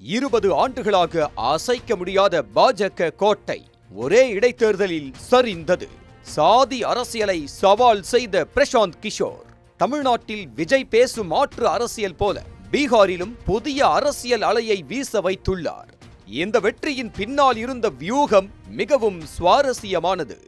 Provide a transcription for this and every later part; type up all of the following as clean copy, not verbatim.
20 ஆண்டுகளாக அசைக்க முடியாத பாஜக கோட்டை ஒரே இடைத்தேர்தலில் சரிந்தது. சாதி அரசியலை சவால் செய்த பிரசாந்த் கிஷோர். தமிழ்நாட்டில் விஜய் பேசும் மாற்று அரசியல் போல பீகாரிலும் புதிய அரசியல் அலையை வீச வைத்துள்ளார். இந்த வெற்றியின் பின்னால் இருந்த வியூகம் மிகவும் சுவாரஸ்யமானது.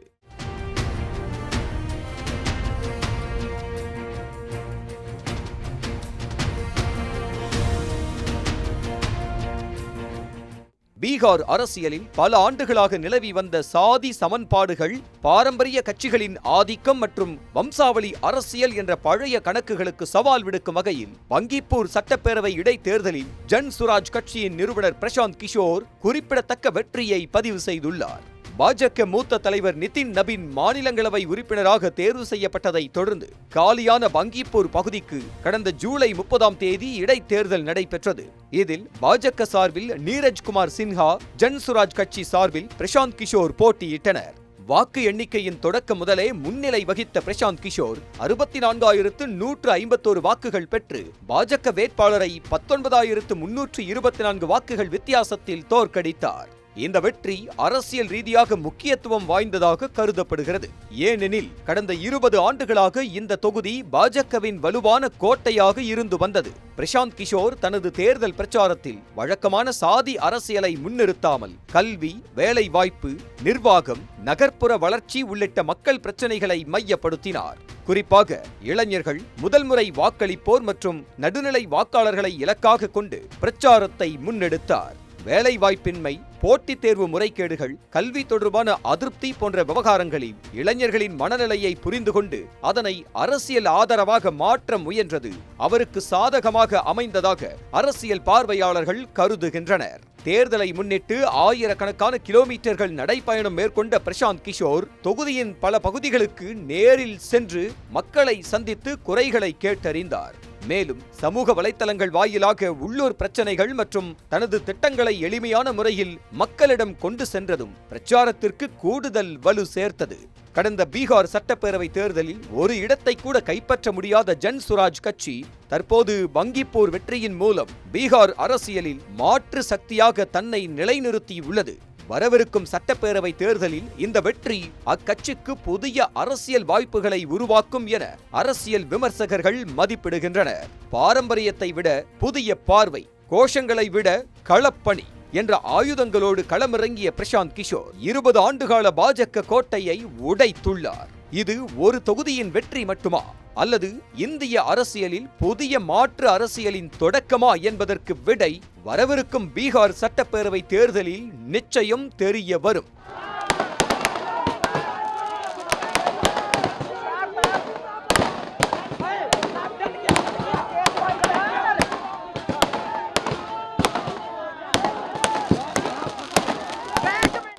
பீகார் அரசியலில் பல ஆண்டுகளாக நிலவி வந்த சாதி சமன்பாடுகள், பாரம்பரிய கட்சிகளின் ஆதிக்கம் மற்றும் வம்சாவளி அரசியல் என்ற பழைய கணக்குகளுக்கு சவால் விடுக்கும் வகையில் பங்கிப்பூர் சட்டப்பேரவை இடைத்தேர்தலில் ஜன் சுராஜ் கட்சியின் நிறுவனர் பிரசாந்த் கிஷோர் குறிப்பிடத்தக்க வெற்றியை பதிவு செய்துள்ளார். பாஜக மூத்த தலைவர் நிதின் நபின் மாநிலங்களவை உறுப்பினராக தேர்வு செய்யப்பட்டதை தொடர்ந்து காலியான பங்கிப்பூர் பகுதிக்கு கடந்த ஜூலை 30ஆம் தேதி இடைத்தேர்தல் நடைபெற்றது. இதில் பாஜக சார்பில் நீரஜ்குமார் சின்ஹா, ஜன் சுராஜ் கட்சி சார்பில் பிரசாந்த் கிஷோர் போட்டியிட்டனர். வாக்கு எண்ணிக்கையின் தொடக்க முதலே முன்னிலை வகித்த பிரசாந்த் கிஷோர் 64,151 வாக்குகள் பெற்று பாஜக வேட்பாளரை 19,324 வாக்குகள் வித்தியாசத்தில் தோற்கடித்தார். இந்த வெற்றி அரசியல் ரீதியாக முக்கியத்துவம் வாய்ந்ததாக கருதப்படுகிறது. ஏனெனில் கடந்த 20 ஆண்டுகளாக இந்த தொகுதி பாஜகவின் வலுவான கோட்டையாக இருந்து வந்தது. பிரசாந்த் கிஷோர் தனது தேர்தல் பிரச்சாரத்தில் வழக்கமான சாதி அரசியலை முன்னிறுத்தாமல் கல்வி, வேலை வாய்ப்பு, நிர்வாகம், நகர்ப்புற வளர்ச்சி உள்ளிட்ட மக்கள் பிரச்சனைகளை மையப்படுத்தினார். குறிப்பாக இளைஞர்கள், முதல் முறை வாக்களிப்போர் மற்றும் நடுநிலை வாக்காளர்களை இலக்காக கொண்டு பிரச்சாரத்தை முன்னெடுத்தார். வேலைவாய்ப்பின்மை, போட்டித் தேர்வு முறைகேடுகள், கல்வி தொடர்பான அதிருப்தி போன்ற விவகாரங்களில் இளைஞர்களின் மனநிலையை புரிந்து கொண்டு அதனை அரசியல் ஆதரவாக மாற்ற முயன்றது அவருக்கு சாதகமாக அமைந்ததாக அரசியல் பார்வையாளர்கள் கருதுகின்றனர். தேர்தலை முன்னிட்டு ஆயிரக்கணக்கான கிலோமீட்டர்கள் நடைப்பயணம் மேற்கொண்ட பிரசாந்த் கிஷோர் தொகுதியின் பல பகுதிகளுக்கு நேரில் சென்று மக்களை சந்தித்து குறைகளை கேட்டறிந்தார். மேலும் சமூக வலைத்தளங்கள் வாயிலாக உள்ளூர் பிரச்சனைகள் மற்றும் தனது திட்டங்களை எளிமையான முறையில் மக்களிடம் கொண்டு சென்றதும் பிரச்சாரத்திற்கு கூடுதல் வலு சேர்த்தது. கடந்த பீகார் சட்டப்பேரவை தேர்தலில் ஒரு இடத்தை கூட கைப்பற்ற முடியாத ஜன் சுராஜ் கட்சி தற்போது பங்கிப்பூர் வெற்றியின் மூலம் பீகார் அரசியலில் மாற்று சக்தியாக தன்னை நிலைநிறுத்தியுள்ளது. வரவிருக்கும் சட்டப்பேரவை தேர்தலில் இந்த வெற்றி அக்கட்சிக்கு புதிய அரசியல் வாய்ப்புகளை உருவாக்கும் என அரசியல் விமர்சகர்கள் மதிப்பிடுகின்றனர். பாரம்பரியத்தை விட புதிய பார்வை, கோஷங்களை விட களப்பணி என்ற ஆயுதங்களோடு களமிறங்கிய பிரசாந்த் கிஷோர் 20 ஆண்டுகால பாஜக கோட்டையை உடைத்துள்ளார். இது ஒரு தொகுதியின் வெற்றி மட்டுமா, அல்லது இந்திய அரசியலில் புதிய மாற்று அரசியலின் தொடக்கமா என்பதற்கு விடை வரவிருக்கும் பீகார் சட்டப்பேரவை தேர்தலில் நிச்சயம் தெரிய வரும்.